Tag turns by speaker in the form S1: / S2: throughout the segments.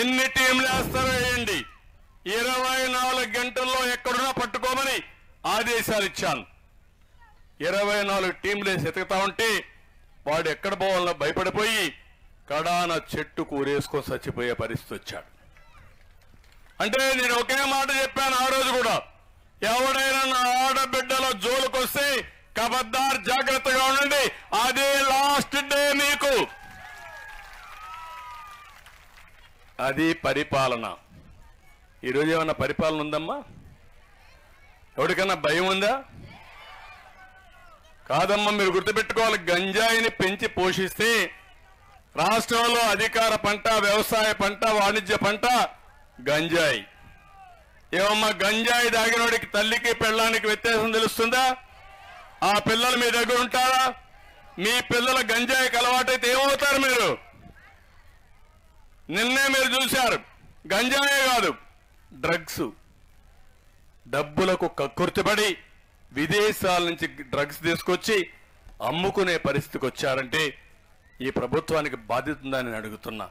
S1: ఎన్ని టీంలు వేస్తారో వేయండి, 24 గంటల్లో ఎక్కడున్నా పట్టుకోమని ఆదేశాలు ఇచ్చాను. 24 టీంలు వేసి ఎతుకుతా ఉంటే వాడు ఎక్కడ పోవాలన్నా భయపడిపోయి కడాన చెట్టు కూరేసుకొని చచ్చిపోయే పరిస్థితి వచ్చాడు. అంటే నేను ఒకే మాట చెప్పాను ఆ రోజు కూడా, ఎవడైనా నా ఆడబిడ్డల జోలుకొస్తే ఖబర్దార్ జాగ్రత్తగా ఉండండి, అదే లాస్ట్ డే మీకు. అది పరిపాలన. ఈరోజు ఏమన్నా పరిపాలన ఉందమ్మా? ఎవరికన్నా భయం ఉందా? కాదమ్మా, మీరు గుర్తుపెట్టుకోవాలి, గంజాయిని పెంచి పోషిస్తే రాష్ట్రంలో అధికార పంట, వ్యవసాయ పంట, వాణిజ్య పంట గంజాయి. ఏమమ్మా, గంజాయి దాగినోడికి తల్లికి పెళ్ళానికి వ్యత్యాసం తెలుస్తుందా? ఆ పిల్లలు మీ దగ్గర ఉంటారా? మీ పిల్లల గంజాయికి అలవాటైతే ఏమవుతారు మీరు? నిన్నే మీరు చూశారు, గంజాయే కాదు డ్రగ్స్. డబ్బులకు కక్కుర్తిపడి విదేశాల నుంచి డ్రగ్స్ తీసుకొచ్చి అమ్ముకునే పరిస్థితికి వచ్చారంటే ఈ ప్రభుత్వానికి బాధ్యత ఉందని నేను అడుగుతున్నా.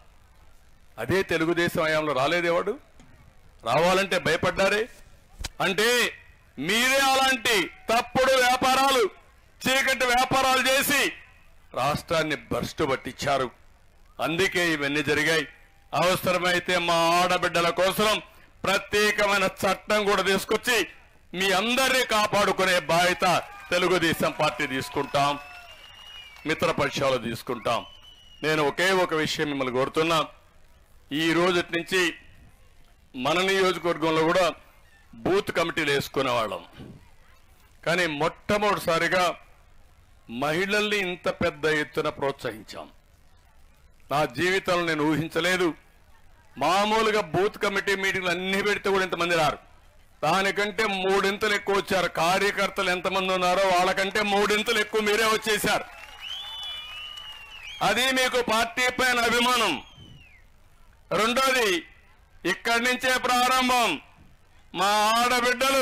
S1: అదే తెలుగుదేశం హయాంలో రాలేదేవాడు? రావాలంటే భయపడ్డారే. అంటే మీరే అలాంటి తప్పుడు వ్యాపారాలు, చీకటి వ్యాపారాలు చేసి రాష్ట్రాన్ని భ్రష్టు పట్టించారు. అందుకే ఇవన్నీ జరిగాయి. అవసరమైతే మా ఆడబిడ్డల కోసం ప్రత్యేకమైన చట్టం కూడా తీసుకొచ్చి మీ అందరినీ కాపాడుకునే బాధ్యత తెలుగుదేశం పార్టీ తీసుకుంటాం, మిత్రపక్షాలు తీసుకుంటాం. నేను ఒకే ఒక విషయం మిమ్మల్ని కోరుతున్నా, ఈ రోజు నుంచి మన నియోజకవర్గంలో కూడా బూత్ కమిటీలు వేసుకునేవాళ్ళం. కానీ మొట్టమొదటిసారిగా మహిళల్ని ఇంత పెద్ద ఎత్తున ప్రోత్సహించాం. నా జీవితంలో నేను ఊహించలేదు. మామూలుగా బూత్ కమిటీ మీటింగ్లు అన్ని పెడితే కూడా ఇంతమంది రారు, దానికంటే 3 ఎక్కువ వచ్చారు. కార్యకర్తలు ఎంతమంది ఉన్నారో వాళ్ళకంటే 3 ఎక్కువ మీరే వచ్చేశారు. అది మీకు పార్టీ పైన అభిమానం. రెండోది, ఇక్కడి నుంచే ప్రారంభం. మా ఆడబిడ్డలు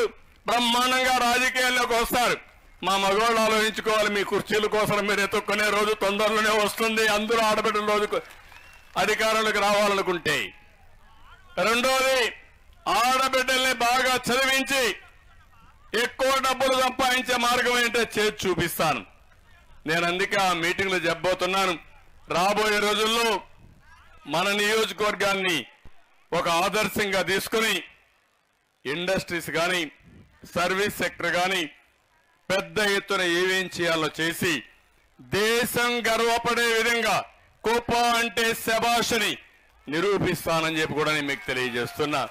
S1: బ్రహ్మాండంగా రాజకీయాల్లోకి వస్తారు. మా మగవాళ్ళు ఆలోచించుకోవాలి, మీ కుర్చీల కోసం మీరు ఎత్తుక్కునే రోజు తొందరలోనే వస్తుంది. అందరూ ఆడబిడ్డల రోజుకు అధికారంలోకి రావాలనుకుంటే. రెండోది, ఆడబిడ్డల్ని బాగా చదివించి ఎక్కువ డబ్బులు సంపాదించే మార్గం ఏంటో చేసి చూపిస్తాను. నేను అందుకే ఆ మీటింగ్లో చెప్పబోతున్నాను. రాబోయే రోజుల్లో మన నియోజకవర్గాన్ని ఒక ఆదర్శంగా తీసుకుని ఇండస్ట్రీస్ కానీ, సర్వీస్ సెక్టర్ కానీ పెద్ద ఎత్తున ఏమేం చేయాలో చేసి దేశం గర్వపడే విధంగా కుప్ప అంటే శభాష్ అని నిరూపిస్తానని చెప్పి కూడా నేను మీకు తెలియజేస్తున్నా.